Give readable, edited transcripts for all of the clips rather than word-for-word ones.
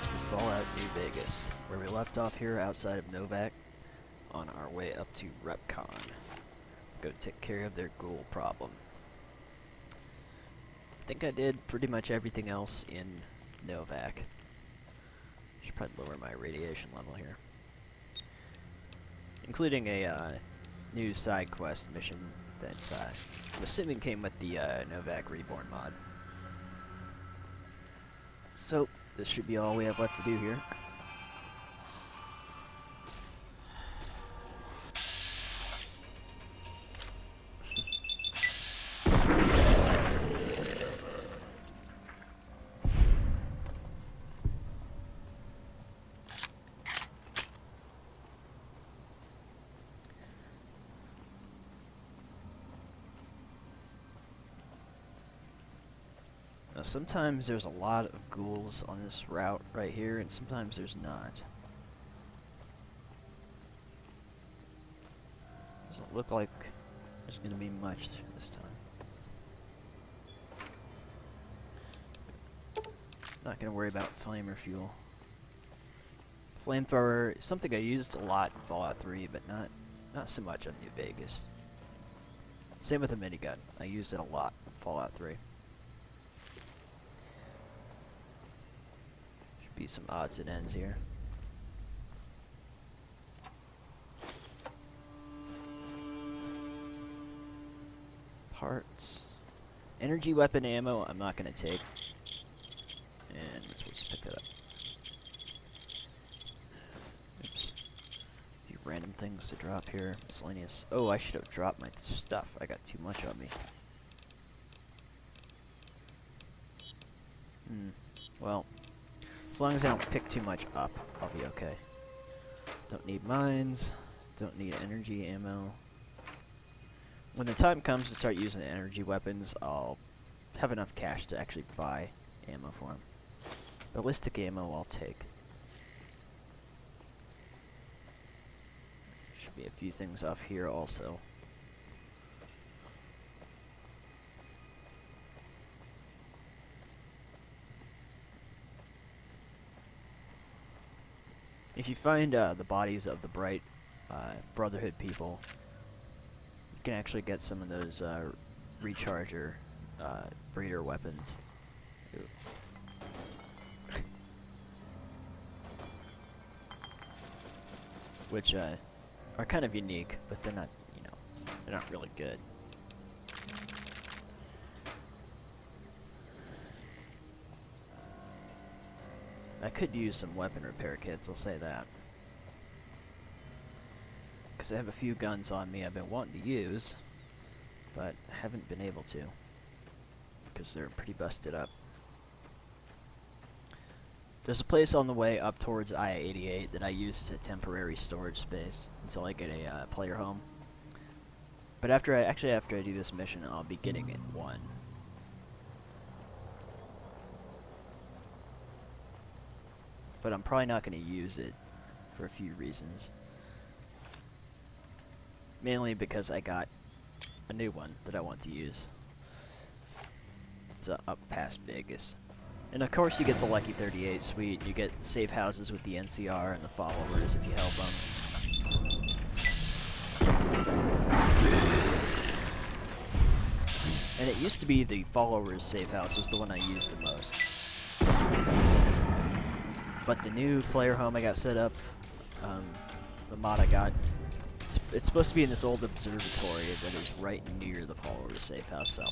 to Fallout New Vegas, where we left off here outside of Novac on our way up to Repconn. Go take care of their ghoul problem. I think I did pretty much everything else in Novac. Should probably lower my radiation level here. Including a new side quest mission that I'm assuming came with the Novac Reborn mod. So, this should be all we have left to do here. Now, sometimes there's a lot of ghouls on this route right here, and sometimes there's not. Doesn't look like there's going to be much this time. Not going to worry about flamer fuel. Flamethrower is something I used a lot in Fallout 3, but not so much on New Vegas. Same with the minigun. I used it a lot in Fallout 3. Be some odds and ends here. Parts. Energy weapon ammo I'm not going to take. And let's just pick that up. Oops. A few random things to drop here. Miscellaneous. Oh, I should have dropped my stuff. I got too much on me. Well. As long as I don't pick too much up, I'll be okay. Don't need mines, don't need energy ammo. When the time comes to start using energy weapons, I'll have enough cash to actually buy ammo for them. Ballistic ammo I'll take. Should be a few things up here also. If you find the bodies of the Bright Brotherhood people, you can actually get some of those recharger breeder weapons. Which are kind of unique, but they're not, they're not really good. I could use some weapon repair kits, I'll say that. Because I have a few guns on me I've been wanting to use, but haven't been able to. Because they're pretty busted up. There's a place on the way up towards I-88 that I use as a temporary storage space until I get a player home. But after I do this mission, I'll be getting in one. But I'm probably not going to use it for a few reasons. Mainly because I got a new one that I want to use. It's up past Vegas. And of course you get the Lucky 38 suite, you get safe houses with the NCR and the followers if you help them. And it used to be the followers safe house was the one I used the most. But the new player home I got set up, the mod I got, it's supposed to be in this old observatory that is right near the followers safe house, so.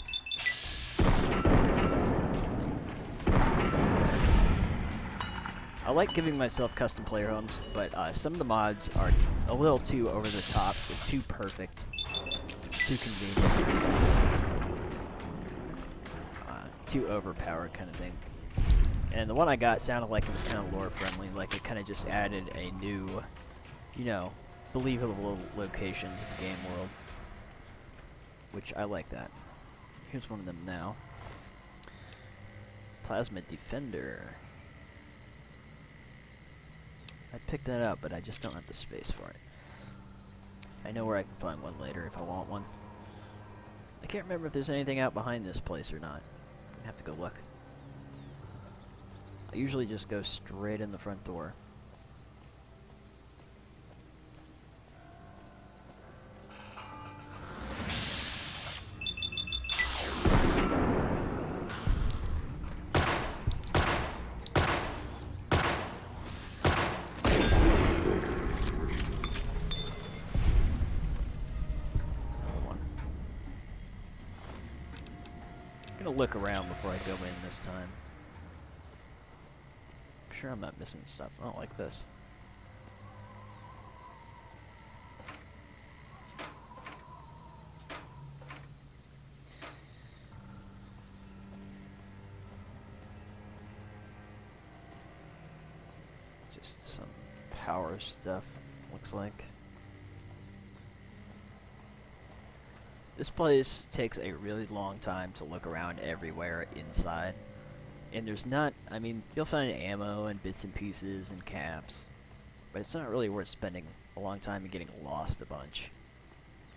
I like giving myself custom player homes, but some of the mods are a little too over the top, too perfect, too convenient, too overpowered kind of thing. And the one I got sounded like it was kind of lore friendly, like it kind of just added a new, believable location to the game world. Which I like that. Here's one of them now. Plasma Defender. I picked that up, but I just don't have the space for it. I know where I can find one later if I want one. I can't remember if there's anything out behind this place or not. I have to go look. I usually just go straight in the front door. Look around before I go in this time. Make sure I'm not missing stuff. I don't like this. Just some power stuff, looks like. This place takes a really long time to look around everywhere inside. And there's not, I mean, you'll find ammo and bits and pieces and caps, but it's not really worth spending a long time and getting lost a bunch.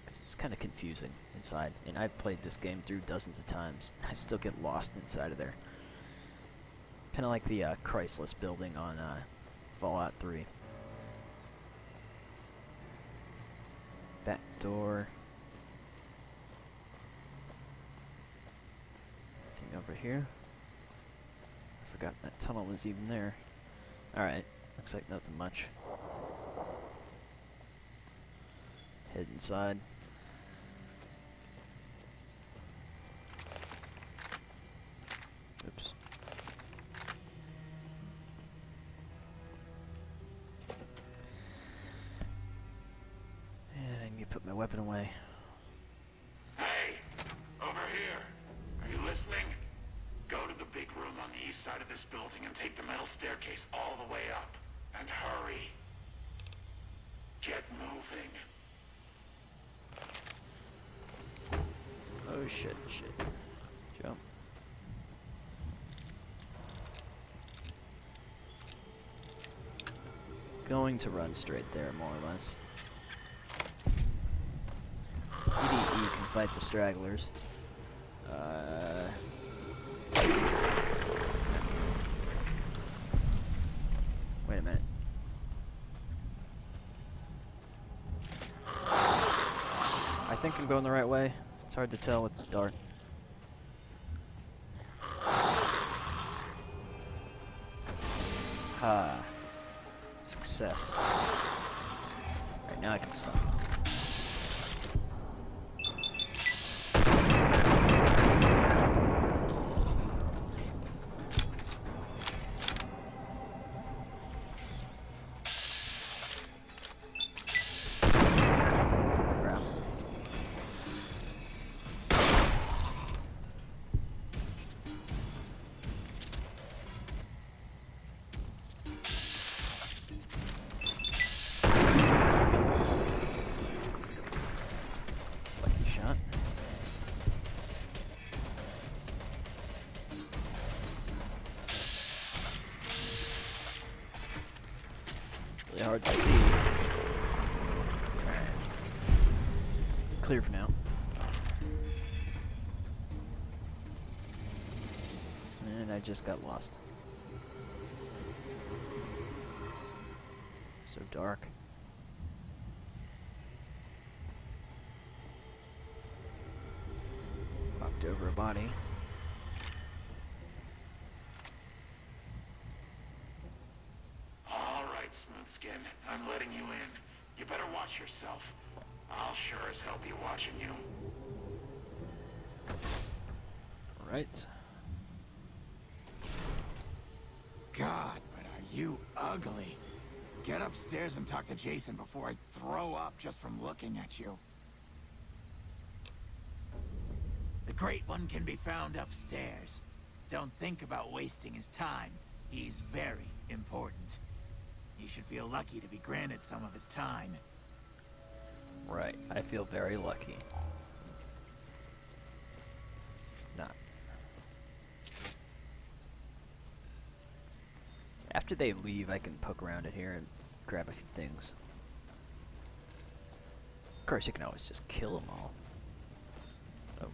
Because it's kind of confusing inside. And I've played this game through dozens of times. I still get lost inside of there. Kind of like the Chrysalis building on Fallout 3. Back door. Over here. I forgot that tunnel was even there. Alright, looks like nothing much. Head inside. Oops. And I need to put my weapon away. Hey! Over here! Are you listening? Go to the big room on the east side of this building and take the metal staircase all the way up. And hurry. Get moving. Oh shit, shit. Jump. Going to run straight there, more or less. EDE can fight the stragglers. Wait a minute. I think I'm going the right way. It's hard to tell, it's dark. Ah. Success. Right, now I can stop. Hard to see. Alright. Clear for now. And I just got lost. So dark. Walked over a body. Skin, I'm letting you in. You better watch yourself. I'll sure as hell be watching you. Right. God, but are you ugly. Get upstairs and talk to Jason before I throw up just from looking at you. The Great One can be found upstairs. Don't think about wasting his time. He's very important. You should feel lucky to be granted some of his time. Right, I feel very lucky. Not. After they leave, I can poke around in here and grab a few things. Of course, you can always just kill them all. Oh.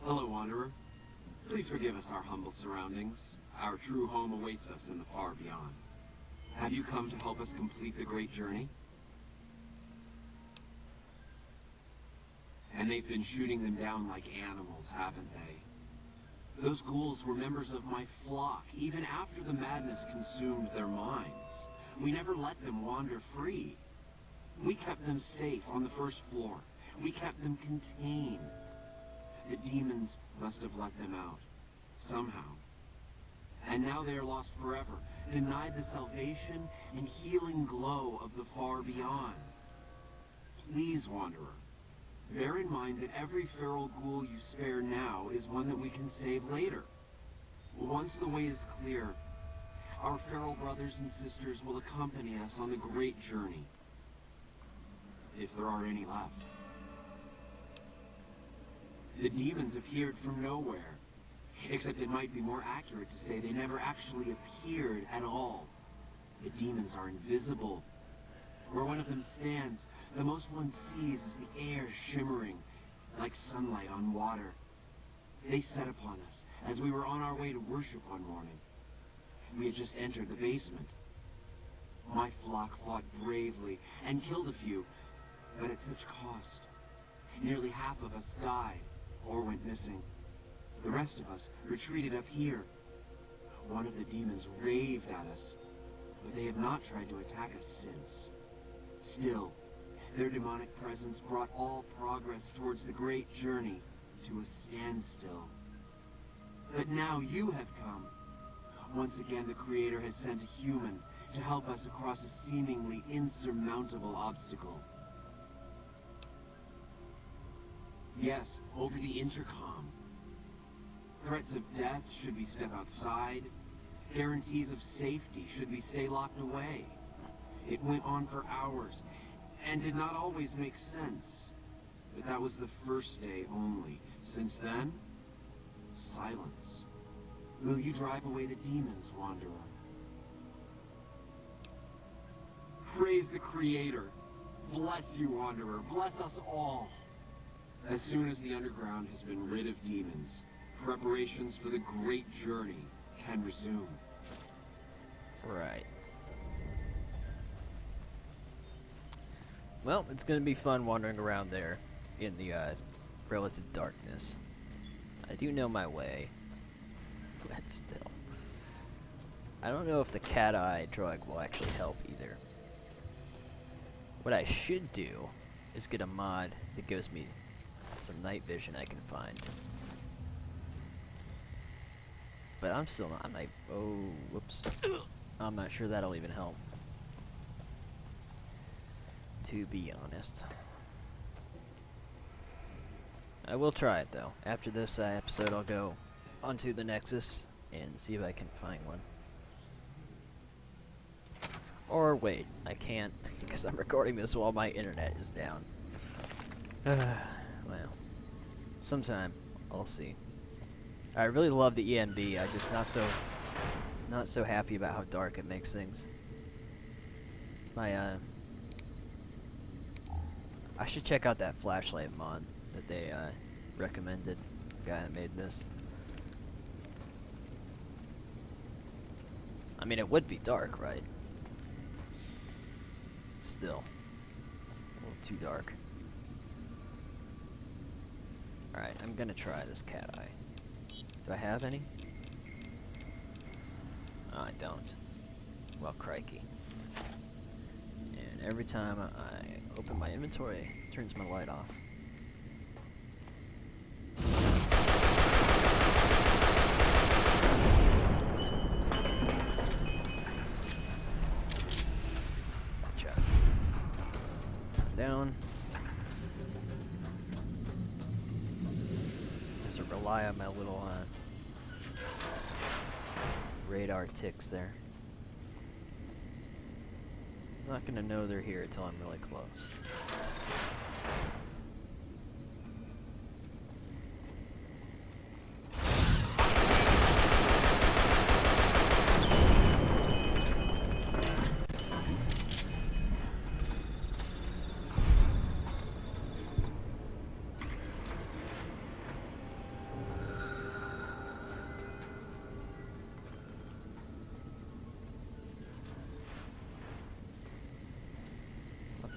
Hello, Wanderer. Please forgive us our humble surroundings. Our true home awaits us in the far beyond. Have you come to help us complete the great journey? And they've been shooting them down like animals, haven't they? Those ghouls were members of my flock, even after the madness consumed their minds. We never let them wander free. We kept them safe on the first floor. We kept them contained. The demons must have let them out, somehow. And now they are lost forever, denied the salvation and healing glow of the far beyond. Please, Wanderer, bear in mind that every feral ghoul you spare now is one that we can save later. Once the way is clear, our feral brothers and sisters will accompany us on the great journey. If there are any left. The demons appeared from nowhere. Except it might be more accurate to say they never actually appeared at all. The demons are invisible. Where one of them stands, the most one sees is the air shimmering, like sunlight on water. They set upon us as we were on our way to worship one morning. We had just entered the basement. My flock fought bravely and killed a few, but at such cost. Nearly half of us died or went missing. The rest of us retreated up here. One of the demons raved at us, but they have not tried to attack us since. Still, their demonic presence brought all progress towards the great journey to a standstill. But now you have come. Once again, the Creator has sent a human to help us across a seemingly insurmountable obstacle. Yes, over the intercom. Threats of death should we step outside. Guarantees of safety should we stay locked away. It went on for hours, and did not always make sense. But that was the first day only. Since then, silence. Will you drive away the demons, Wanderer? Praise the Creator. Bless you, Wanderer. Bless us all. As soon as the underground has been rid of demons, preparations for the great journey can resume. Right. Well, it's gonna be fun wandering around there in the relative darkness. I do know my way, but still. I don't know if the cat eye drug will actually help either. What I should do is get a mod that gives me some night vision I can find. But I'm still not, oh, whoops. I'm not sure that'll even help. To be honest. I will try it though. After this episode I'll go onto the Nexus and see if I can find one. Or wait, I can't because I'm recording this while my internet is down. Well, sometime I'll see. I really love the ENB. I'm just not so happy about how dark it makes things. I should check out that flashlight mod that they recommended. The guy that made this. I mean, it would be dark, right? Still, a little too dark. Alright, I'm gonna try this cat eye. Do I have any? Oh, I don't. Well, crikey. And every time I open my inventory, it turns my light off. Watch out. Down. Rely on my little radar ticks there. I'm not gonna know they're here until I'm really close.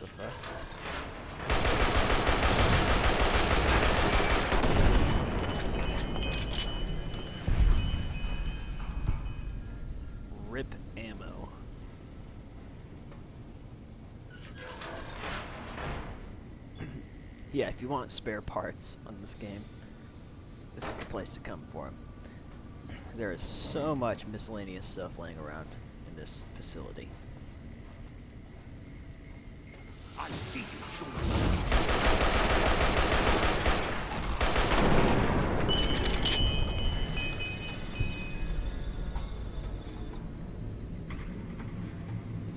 the fuck? Rip ammo. Yeah, if you want spare parts on this game, this is the place to come for them. There is so much miscellaneous stuff laying around in this facility. I see you.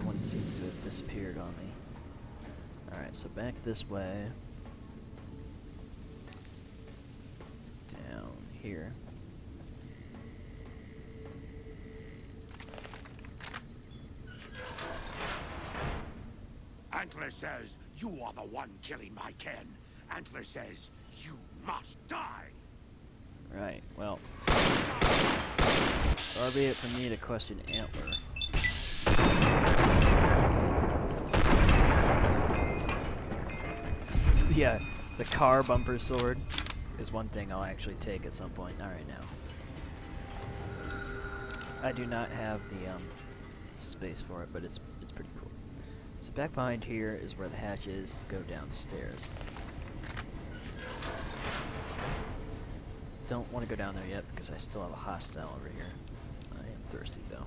One seems to have disappeared on me. Alright, so back this way. Down here. Antler says you are the one killing my kin. Antler says you must die. Right, well. Far be it from me to question Antler. Yeah, the car bumper sword is one thing I'll actually take at some point. Not right now. I do not have the space for it, but it's pretty cool. So back behind here is where the hatch is to go downstairs. Don't want to go down there yet because I still have a hostile over here. I am thirsty though.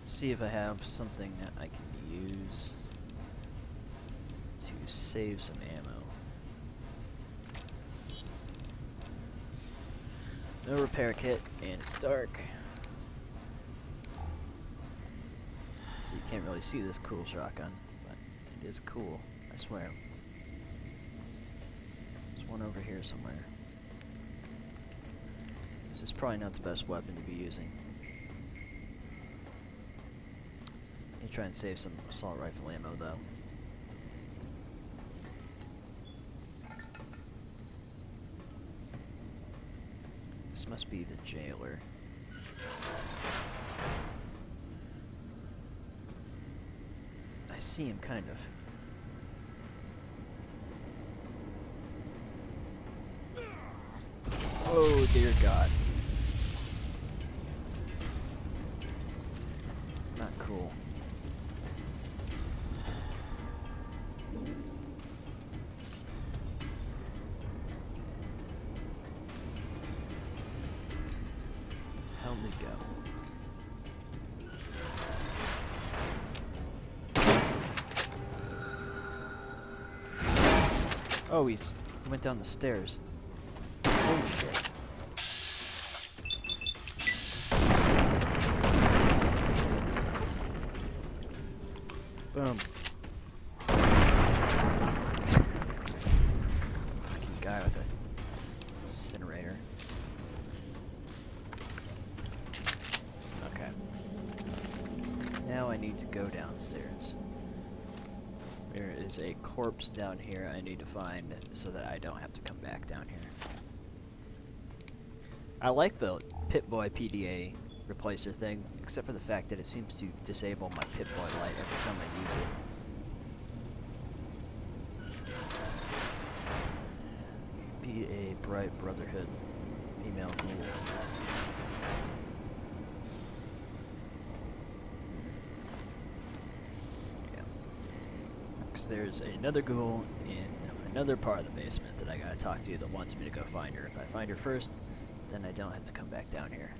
See if I have something that I can use to save some ammo. No repair kit, and it's dark. So you can't really see this cool shotgun, but it is cool, I swear. There's one over here somewhere. This is probably not the best weapon to be using. You try and save some assault rifle ammo though. This must be the jailer. I see him kind of. Oh dear God. Not cool. Help me go. Oh, he went down the stairs. Oh shit. Boom. Fucking guy with a incinerator. Okay. Now I need to go downstairs. There is a corpse down here I need to find so that I don't have to come back down here. I like the Pipboy PDA replacer thing, except for the fact that it seems to disable my Pipboy light every time I use it. Be a bright brotherhood female ghoul. Yeah. Because there's another ghoul in another part of the basement that I gotta talk to that wants me to go find her. If I find her first, then I don't have to come back down here.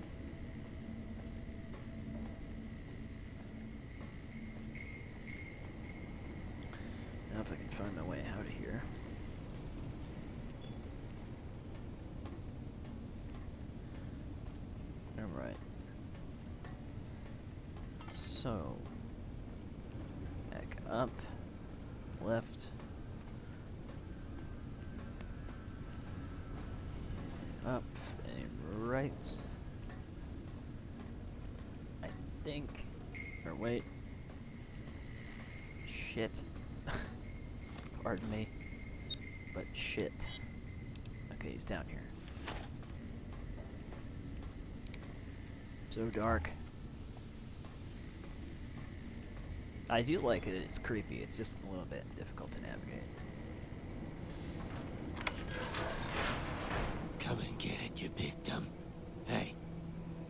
Now if I can find my way out of here. Alright. So, back up, left, up, and right. I think, or wait, shit. Pardon me, but shit. Okay, he's down here. So dark. I do like it. It's creepy. It's just a little bit difficult to navigate. Come and get it, you big dumb. Hey,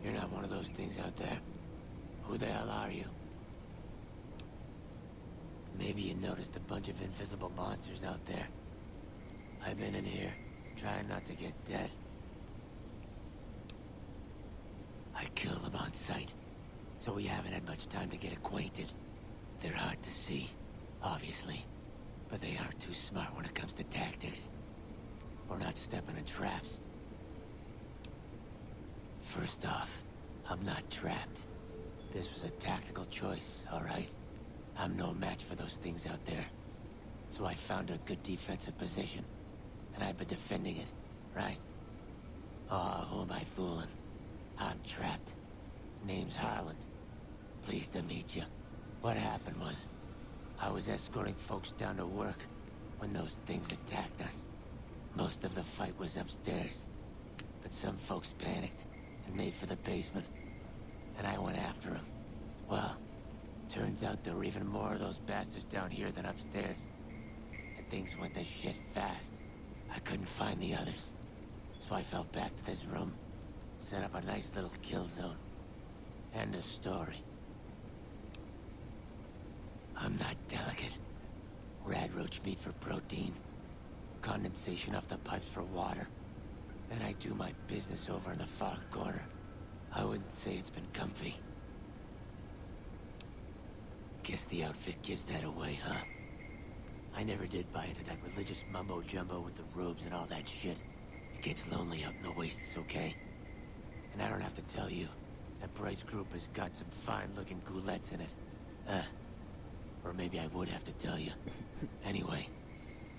you're not one of those things out there. Who the hell are you? Maybe you noticed a bunch of invisible monsters out there. I've been in here, trying not to get dead. I kill them on sight, so we haven't had much time to get acquainted. They're hard to see, obviously, but they aren't too smart when it comes to tactics. Or not stepping in traps. First off, I'm not trapped. This was a tactical choice, alright? I'm no match for those things out there. So I found a good defensive position, and I've been defending it, right? Oh, who am I fooling? I'm trapped. Name's Harlan. Pleased to meet you. What happened was, I was escorting folks down to work when those things attacked us. Most of the fight was upstairs, but some folks panicked and made for the basement, and I went after them. Well, turns out there were even more of those bastards down here than upstairs, and things went to shit fast. I couldn't find the others, so I fell back to this room, set up a nice little kill zone. End of story. I'm not delicate. Radroach meat for protein, condensation off the pipes for water, and I do my business over in the far corner. I wouldn't say it's been comfy. Guess the outfit gives that away, huh? I never did buy into that religious mumbo-jumbo with the robes and all that shit. It gets lonely out in the wastes, okay? And I don't have to tell you, that Bright's group has got some fine-looking ghoulettes in it. Or maybe I would have to tell you. Anyway,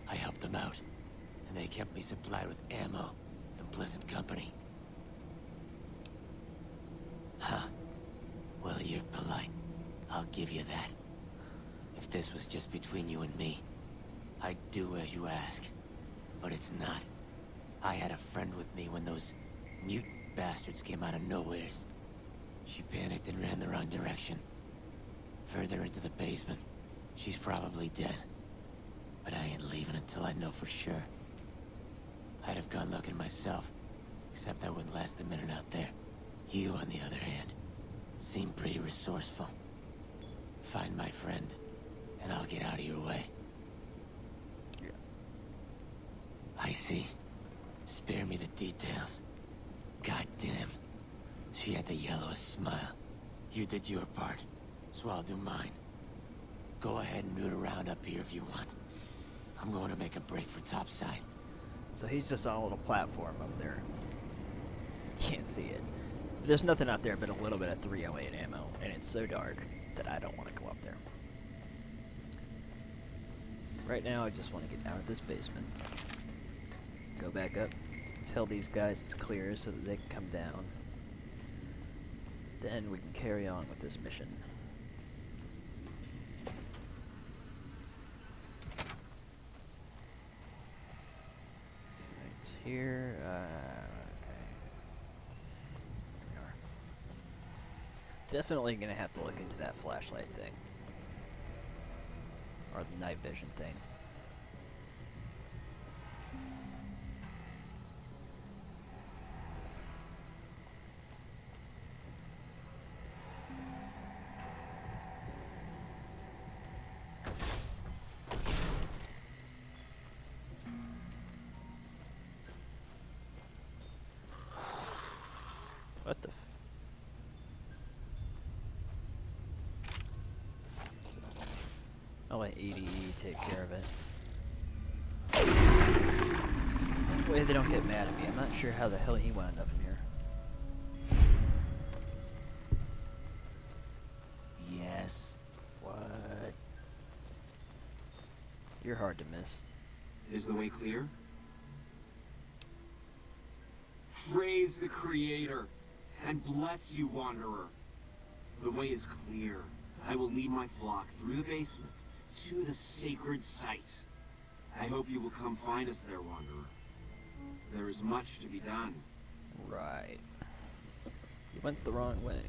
I helped them out, and they kept me supplied with ammo and pleasant company. Huh. Well, you're polite. I'll give you that. If this was just between you and me, I'd do as you ask. But it's not. I had a friend with me when those mutant bastards came out of nowheres. She panicked and ran the wrong direction. Further into the basement. She's probably dead. But I ain't leaving until I know for sure. I'd have gone looking myself, except I wouldn't last a minute out there. You, on the other hand, seem pretty resourceful. Find my friend, and I'll get out of your way. Yeah. I see. Spare me the details. Goddamn. She had the yellowest smile. You did your part, so I'll do mine. Go ahead and root around up here if you want. I'm going to make a break for topside. So he's just on a little platform up there. Can't see it. There's nothing out there but a little bit of 308 ammo, and it's so dark that I don't want to go up there. Right now, I just want to get out of this basement. Go back up. Tell these guys it's clear so that they can come down. Then we can carry on with this mission. It's here. Okay. Here we are. Definitely gonna have to look into that flashlight thing. Or the night vision thing. What the f... I'll let ADE take care of it. That way they don't get mad at me. I'm not sure how the hell he wound up in here. Yes. What? You're hard to miss. Is the way clear? Praise the Creator, and bless you, Wanderer. The way is clear. I will lead my flock through the basement to the sacred site. I hope you will come find us there, Wanderer. There is much to be done. Right. You went the wrong way.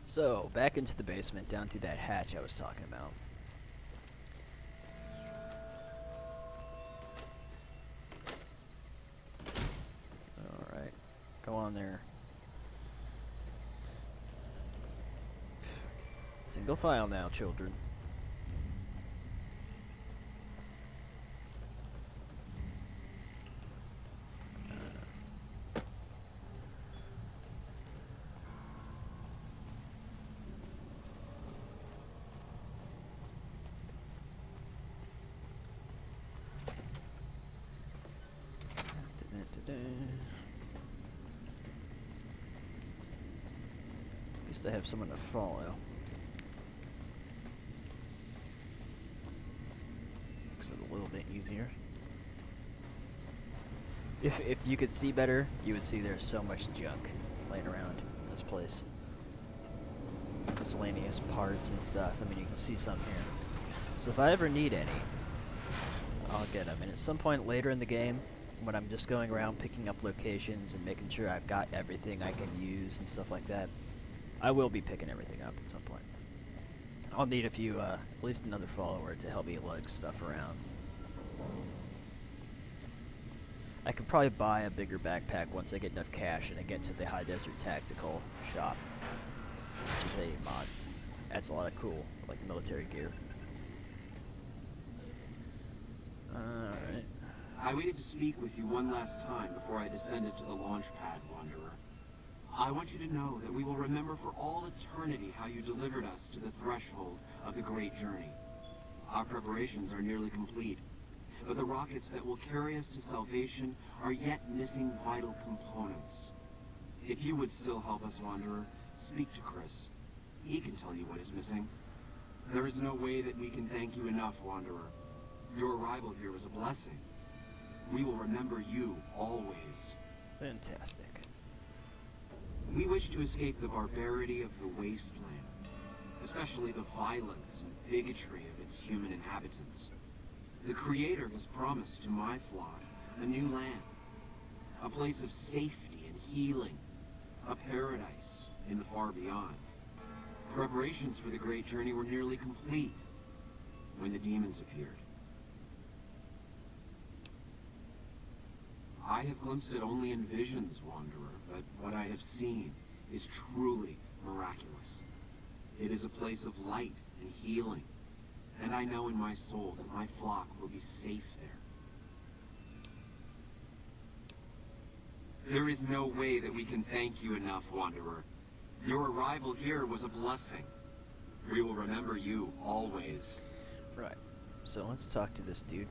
So, back into the basement, down to that hatch I was talking about. Alright, go on there. Single file now, children. At least I have someone to follow. Makes it a little bit easier. If you could see better, you would see there's so much junk laying around in this place. Miscellaneous parts and stuff. I mean, you can see some here. So if I ever need any, I'll get them. And at some point later in the game, when I'm just going around picking up locations and making sure I've got everything I can use and stuff like that, I will be picking everything up at some point. I'll need a few, at least another follower to help me lug stuff around. I could probably buy a bigger backpack once I get enough cash and I get to the High Desert Tactical shop, which is a mod. Adds a lot of cool, like, military gear. Alright. I waited to speak with you one last time before I descended to the launch pad, Wanderer. I want you to know that we will remember for all eternity how you delivered us to the threshold of the great journey. Our preparations are nearly complete, but the rockets that will carry us to salvation are yet missing vital components. If you would still help us, Wanderer, speak to Chris. He can tell you what is missing. There is no way that we can thank you enough, Wanderer. Your arrival here was a blessing. We will remember you always. Fantastic. We wish to escape the barbarity of the Wasteland, especially the violence and bigotry of its human inhabitants. The Creator has promised to my flock a new land, a place of safety and healing, a paradise in the far beyond. Preparations for the great journey were nearly complete when the demons appeared. I have glimpsed it only in visions, Wanderer, but what I have seen is truly miraculous. It is a place of light and healing, and I know in my soul that my flock will be safe there. There is no way that we can thank you enough, Wanderer. Your arrival here was a blessing. We will remember you always. Right. So let's talk to this dude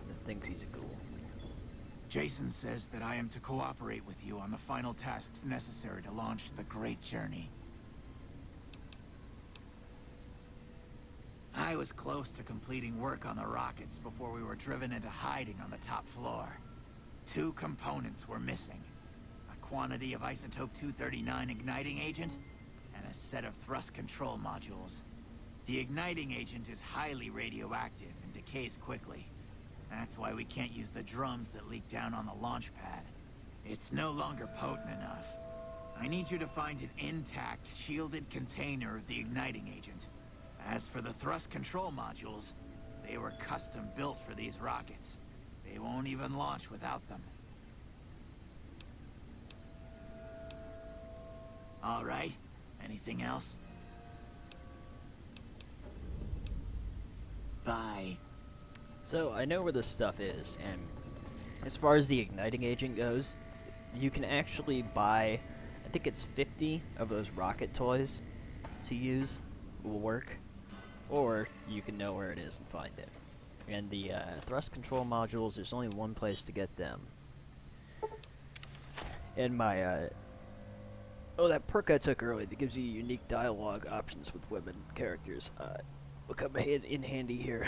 that thinks he's a ghoul. Jason says that I am to cooperate with you on the final tasks necessary to launch the Great Journey. I was close to completing work on the rockets before we were driven into hiding on the top floor. 2 components were missing. A quantity of isotope 239 igniting agent, and a set of thrust control modules. The igniting agent is highly radioactive and decays quickly. That's why we can't use the drums that leak down on the launch pad. It's no longer potent enough. I need you to find an intact, shielded container of the igniting agent. As for the thrust control modules, they were custom built for these rockets. They won't even launch without them. All right. Anything else? Bye. So I know where this stuff is, and as far as the igniting agent goes, you can actually buy, I think it's 50 of those rocket toys to use, will work, or you can know where it is and find it. And the thrust control modules, there's only one place to get them. And my, oh, that perk I took earlier that gives you unique dialogue options with women characters, will come in handy here.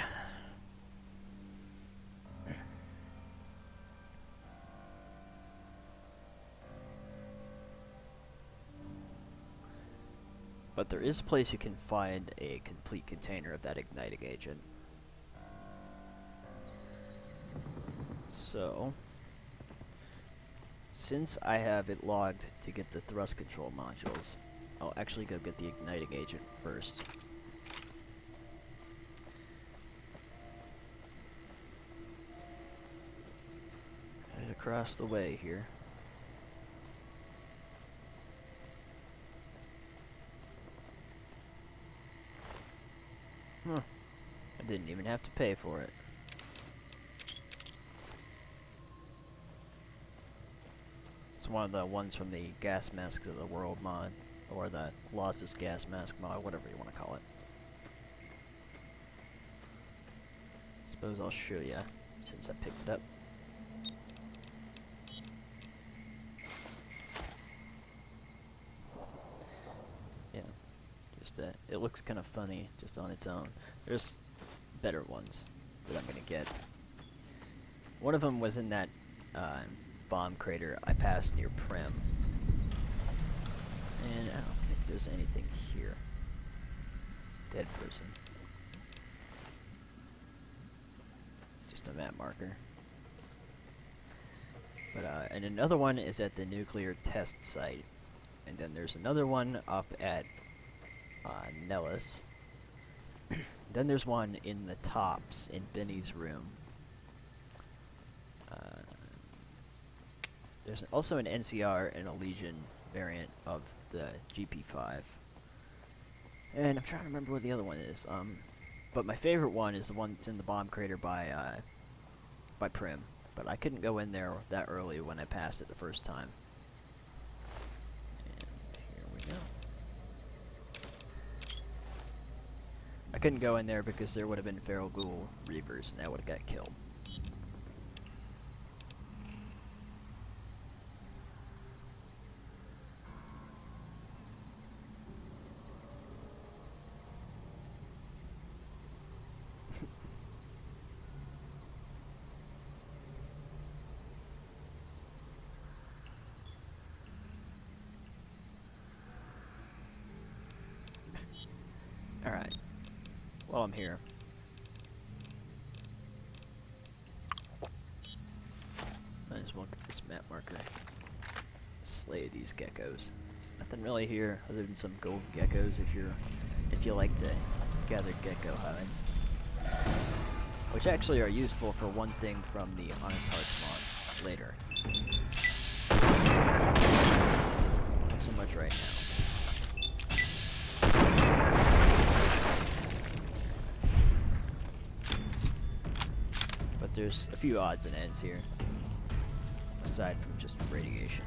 But there is a place you can find a complete container of that igniting agent. So, since I have it logged to get the thrust control modules, I'll actually go get the igniting agent first. Head across the way here. Huh. I didn't even have to pay for it. It's one of the ones from the Gas Masks of the World mod, or the Lossless Gas Mask mod, whatever you want to call it. Suppose I'll show you, since I picked it up. Yeah, just it looks kind of funny just on its own. There's better ones that I'm gonna get. One of them was in that bomb crater I passed near Prim. And I don't think there's anything here. Dead person. Just a map marker. But and another one is at the nuclear test site. And then there's another one up at Nellis. Then there's one in the tops in Benny's room. There's also an NCR and a Legion variant of the GP5. And I'm trying to remember what the other one is. But my favorite one is the one that's in the bomb crater by Prim. But I couldn't go in there that early when I passed it the first time. And here we go. I couldn't go in there because there would have been feral ghoul reavers and that would have got killed. Alright. While I'm here. Might as well get this map marker. Slay these geckos. There's nothing really here other than some gold geckos if you like to gather gecko hides. Which actually are useful for one thing from the Honest Hearts mod later. Not so much right now. There's a few odds and ends here, aside from just radiation.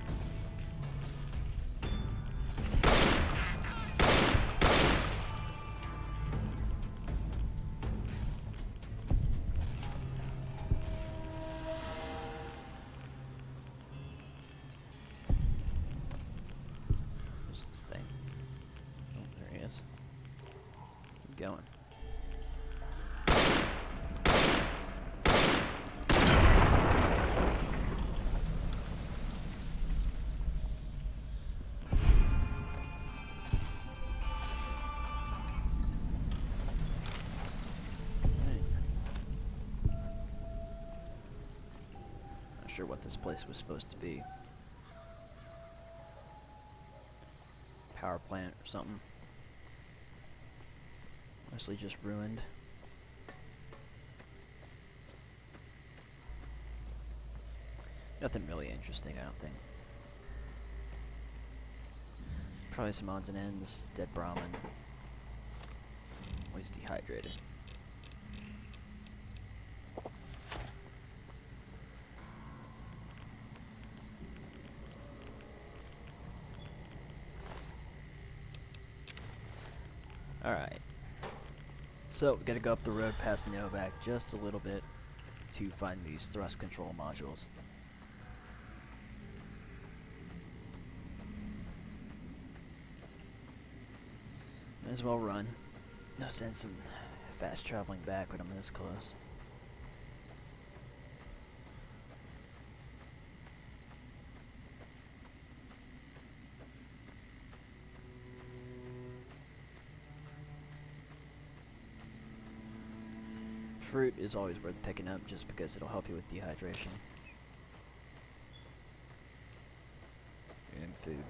Where's this thing? Oh, there he is. Keep going. Sure what this place was supposed to be. Power plant or something. Mostly just ruined. Nothing really interesting, I don't think. Probably some odds and ends. Dead Brahmin. Always dehydrated. Alright, so gotta go up the road past Novac just a little bit to find these thrust control modules. Might as well run. No sense in fast traveling back when I'm this close. Fruit is always worth picking up just because it'll help you with dehydration. And food.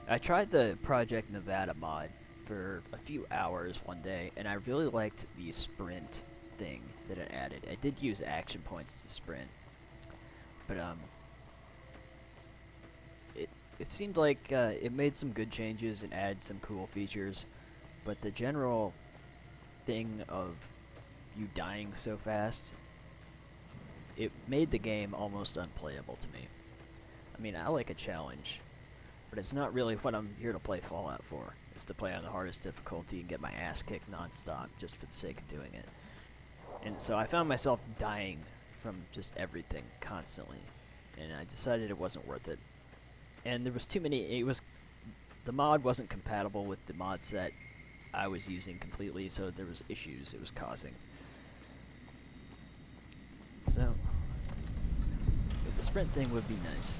I tried the Project Nevada mod for a few hours one day, and I really liked the sprint thing that it added. I did use action points to sprint, but it seemed like it made some good changes and added some cool features, but the general thing of you dying so fast, it made the game almost unplayable to me. I mean, I like a challenge, but it's not really what I'm here to play Fallout for. It's to play on the hardest difficulty and get my ass kicked non-stop just for the sake of doing it. And so I found myself dying from just everything constantly, and I decided it wasn't worth it. And there was too many, the mod wasn't compatible with the mod set I was using completely, so there was issues it was causing. So, but the sprint thing would be nice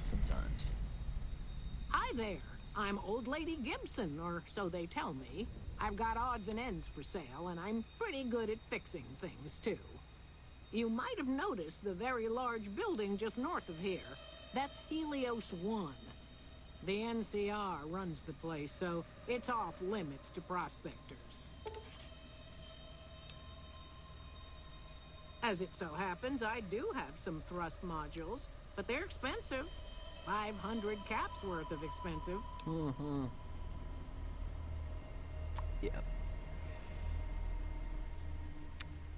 sometimes. Hi there. I'm Old Lady Gibson, or so they tell me. I've got odds and ends for sale, and I'm pretty good at fixing things, too. You might have noticed the very large building just north of here. That's Helios 1. The NCR runs the place, so it's off limits to prospectors. As it so happens, I do have some thrust modules, but they're expensive. 500 caps worth of expensive. Mm-hmm. Yeah.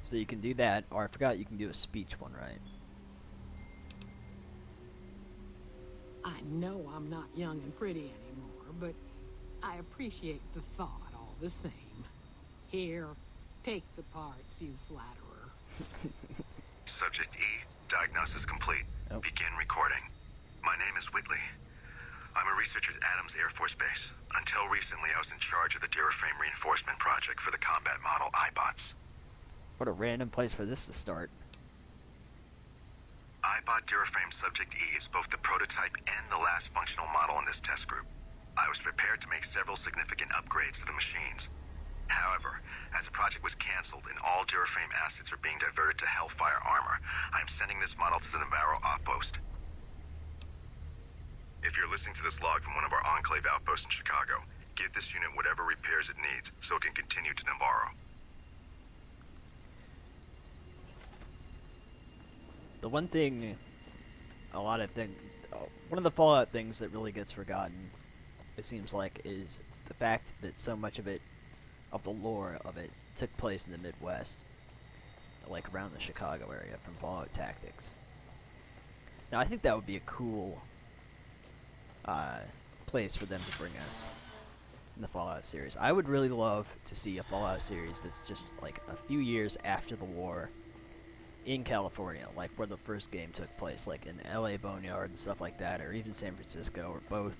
So you can do that, or I forgot you can do a speech one, right? I know I'm not young and pretty anymore, but I appreciate the thought all the same. Here, take the parts, you flatterer. Subject E, diagnosis complete. Oh. Begin recording. My name is Whitley. I'm a researcher at Adams Air Force Base. Until recently, I was in charge of the Duraframe reinforcement project for the combat model iBots. What a random place for this to start. iBot Duraframe Subject E is both the prototype and the last functional model in this test group. I was prepared to make several significant upgrades to the machines. However, as the project was canceled and all Duraframe assets are being diverted to Hellfire armor, I am sending this model to the Navarro outpost. If you're listening to this log from one of our Enclave outposts in Chicago, give this unit whatever repairs it needs so it can continue to Navarro. The one thing, one of the Fallout things that really gets forgotten, it seems like, is the fact that so much of it, of the lore of it, took place in the Midwest, like around the Chicago area from Fallout Tactics. Now, I think that would be a cool place for them to bring us in the Fallout series. I would really love to see a Fallout series that's just like a few years after the war in California, like where the first game took place, like in LA Boneyard and stuff like that, or even San Francisco, or both.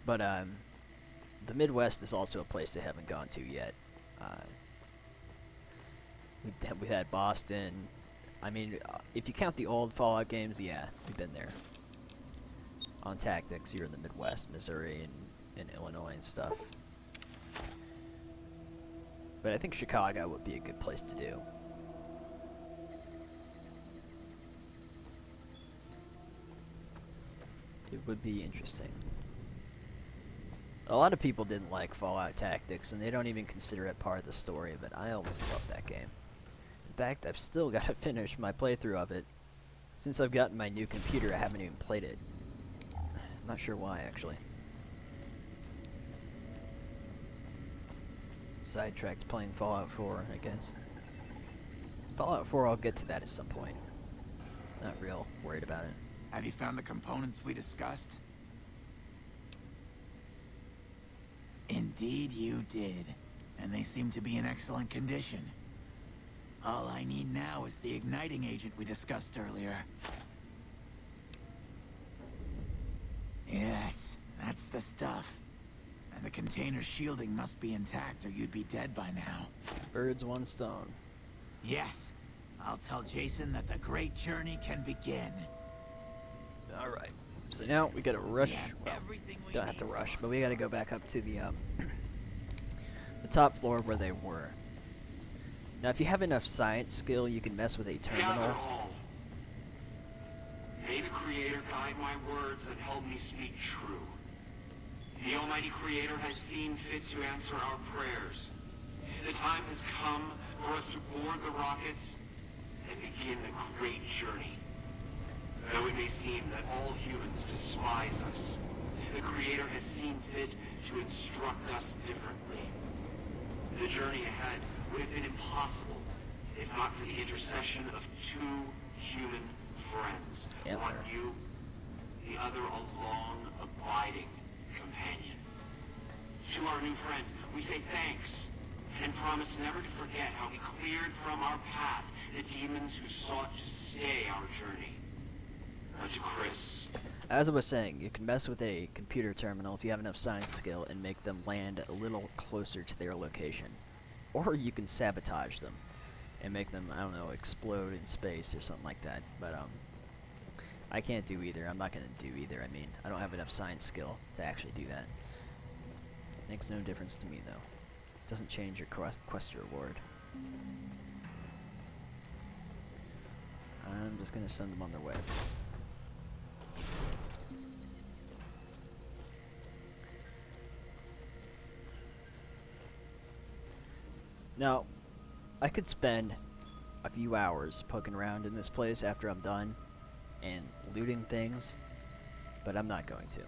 But the Midwest is also a place they haven't gone to yet. We had Boston. I mean, if you count the old Fallout games, yeah, we've been there. On Tactics, you're in the Midwest, Missouri and Illinois and stuff. But I think Chicago would be a good place to do. It would be interesting. A lot of people didn't like Fallout Tactics, and they don't even consider it part of the story, but I always loved that game. In fact, I've still got to finish my playthrough of it. Since I've gotten my new computer, I haven't even played it. I'm not sure why, actually. Sidetracked playing Fallout 4, I guess. Fallout 4, I'll get to that at some point. Not real worried about it. Have you found the components we discussed? Indeed you did. And they seem to be in excellent condition. All I need now is the igniting agent we discussed earlier. Yes, that's the stuff. And the container's shielding must be intact or you'd be dead by now. Birds, one stone. Yes. I'll tell Jason that the great journey can begin. Alright. So now we gotta rush. Well, Everything we don't have to need rush, for but we gotta go back up to the top floor where they were. Now, if you have enough science skill, you can mess with a terminal. Gather all. May the Creator guide my words and help me speak true. The Almighty Creator has seen fit to answer our prayers. The time has come for us to board the rockets and begin the great journey. Though it may seem that all humans despise us, the Creator has seen fit to instruct us differently. The journey ahead would have been impossible if not for the intercession of two human friends. Yep. One new, the other a long, abiding companion. To our new friend, we say thanks, and promise never to forget how we cleared from our path the demons who sought to stay our journey. To Chris. As I was saying, you can mess with a computer terminal if you have enough science skill and make them land a little closer to their location. Or you can sabotage them and make them, I don't know, explode in space or something like that. But, I can't do either. I'm not going to do either. I mean, I don't have enough science skill to actually do that. Makes no difference to me, though. Doesn't change your quest reward. I'm just going to send them on their way. Now, I could spend a few hours poking around in this place after I'm done and looting things, but I'm not going to.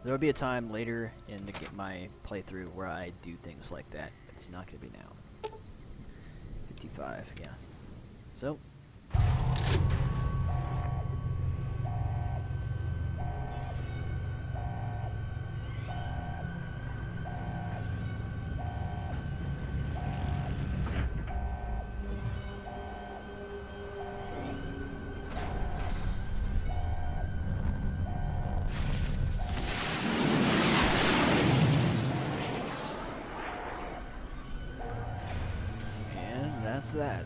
There will be a time later in my playthrough where I do things like that. It's not going to be now. 55, yeah. So. That's that.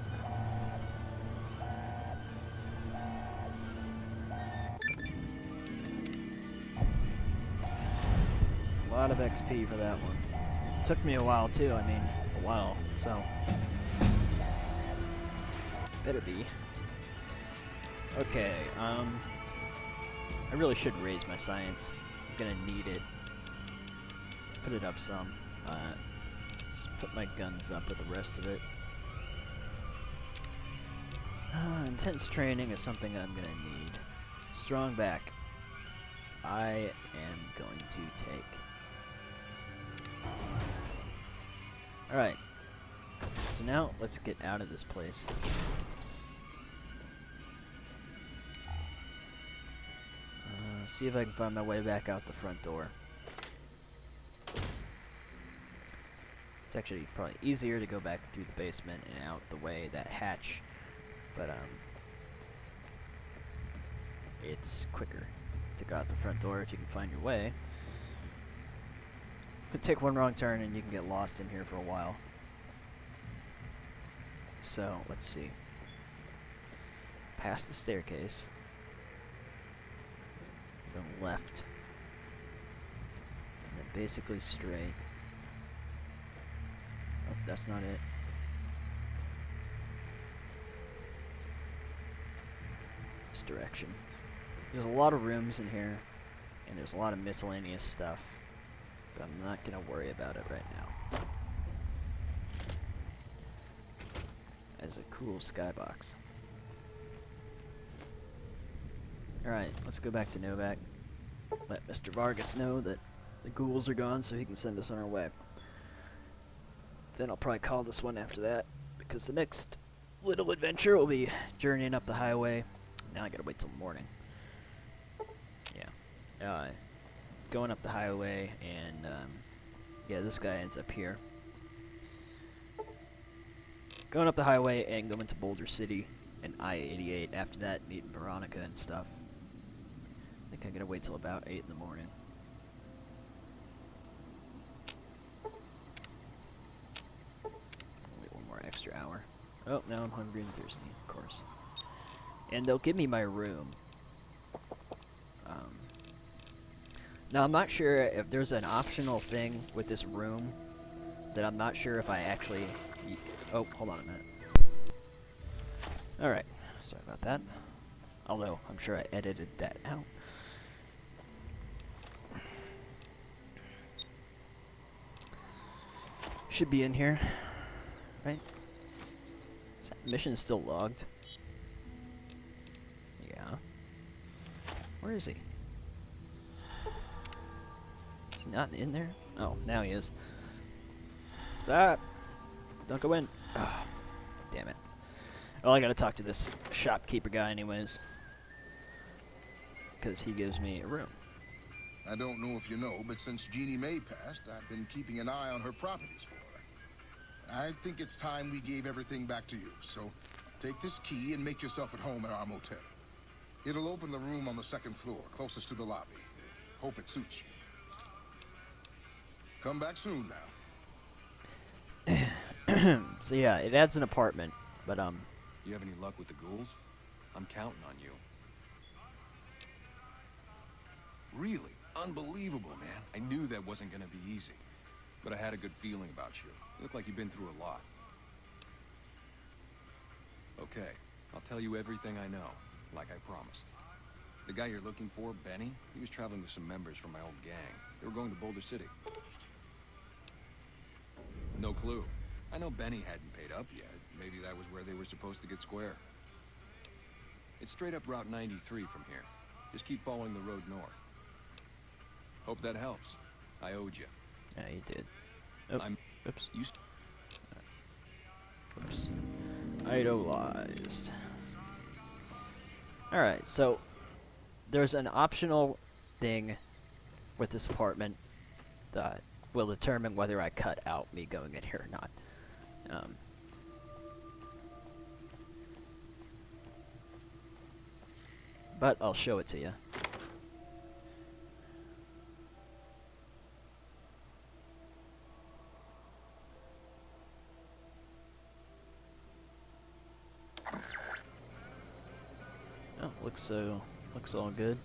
A lot of XP for that one. Took me a while too, I mean, a while, so. Better be. Okay, I really should raise my science. I'm gonna need it. Let's put it up some. Let's put my guns up with the rest of it. Intense training is something I'm gonna need. Strong back. I am going to take. Alright. So now, let's get out of this place. See if I can find my way back out the front door. It's actually probably easier to go back through the basement and out the way, that hatch. But, it's quicker to go out the front door if you can find your way. Could take one wrong turn and you can get lost in here for a while. So, let's see. Past the staircase. Then left. And then basically straight. Oh, that's not it. This direction. There's a lot of rooms in here, and there's a lot of miscellaneous stuff, but I'm not going to worry about it right now. As a cool skybox. Alright, let's go back to Novac. Let Mr. Vargas know that the ghouls are gone so he can send us on our way. Then I'll probably call this one after that, because the next little adventure will be journeying up the highway. Now I gotta wait till morning. Yeah. Going up the highway, and yeah, this guy ends up here. Going up the highway and going to Boulder City and I-88. After that, meeting Veronica and stuff. I think I gotta wait till about 8 in the morning. Wait one more extra hour. Oh, now I'm hungry and thirsty, of course. And they'll give me my room. Now, I'm not sure if there's an optional thing with this room that I'm not sure if I actually... Oh, hold on a minute. Alright, sorry about that. Although, I'm sure I edited that out. Should be in here, right? Is that mission still logged? Yeah. Where is he? Is he not in there? Oh, now he is. Stop! Don't go in. Ah, damn it. Well, I gotta talk to this shopkeeper guy anyways. Because he gives me a room. I don't know if you know, but since Jeannie Mae passed, I've been keeping an eye on her properties for her. I think it's time we gave everything back to you, so take this key and make yourself at home at our motel. It'll open the room on the second floor, closest to the lobby. Hope it suits you. Come back soon now. So yeah, it adds an apartment, but You have any luck with the ghouls? I'm counting on you. Really? Unbelievable, man. I knew that wasn't gonna be easy. But I had a good feeling about you. You look like you've been through a lot. Okay, I'll tell you everything I know, like I promised. The guy you're looking for, Benny, he was traveling with some members from my old gang. They were going to Boulder City. No clue. I know Benny hadn't paid up yet. Maybe that was where they were supposed to get square. It's straight up Route 93 from here. Just keep following the road north. Hope that helps. I owed you. yeah, he did. Oh, oops. Oops. Idolized. Alright, so there's an optional thing with this apartment that will determine whether I cut out me going in here or not. But I'll show it to you. Oh, looks all good.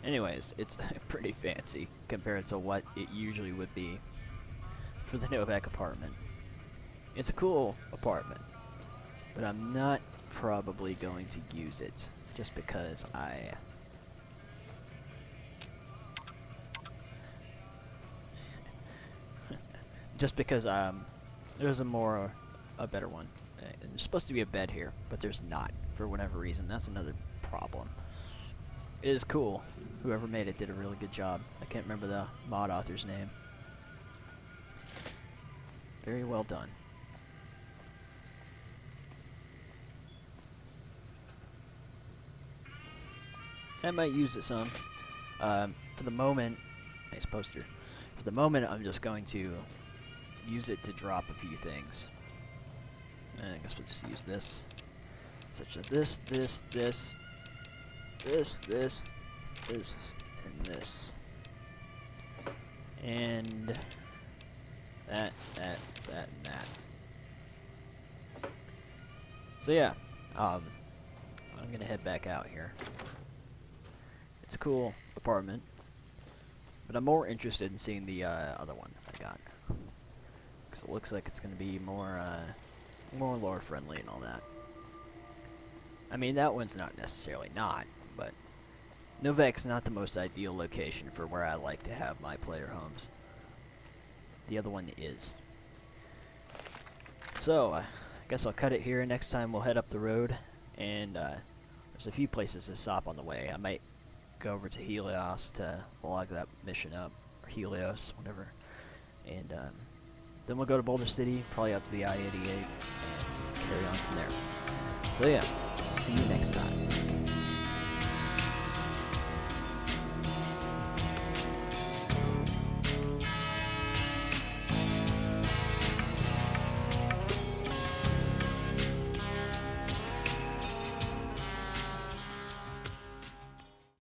Anyways, it's pretty fancy compared to what it usually would be for the Novac apartment. It's a cool apartment, but I'm not probably going to use it just because there's a better one. There's supposed to be a bed here, but there's not for whatever reason. That's another problem. It is cool. Whoever made it did a really good job. I can't remember the mod author's name. Very well done. I might use it some. For the moment, nice poster. For the moment, I'm just going to use it to drop a few things. I guess we'll just use this. Such as this, and this. And that, and that. So yeah, I'm gonna head back out here. It's a cool apartment, but I'm more interested in seeing the other one I got. Because it looks like it's gonna be more lore friendly and all that. I mean, that one's not necessarily not, but Novac's not the most ideal location for where I like to have my player homes. The other one is. So, I guess I'll cut it here. Next time we'll head up the road, and there's a few places to stop on the way. I might go over to Helios to log that mission up, or Helios, whatever, and then we'll go to Boulder City, probably up to the I-88, and carry on from there. So yeah, see you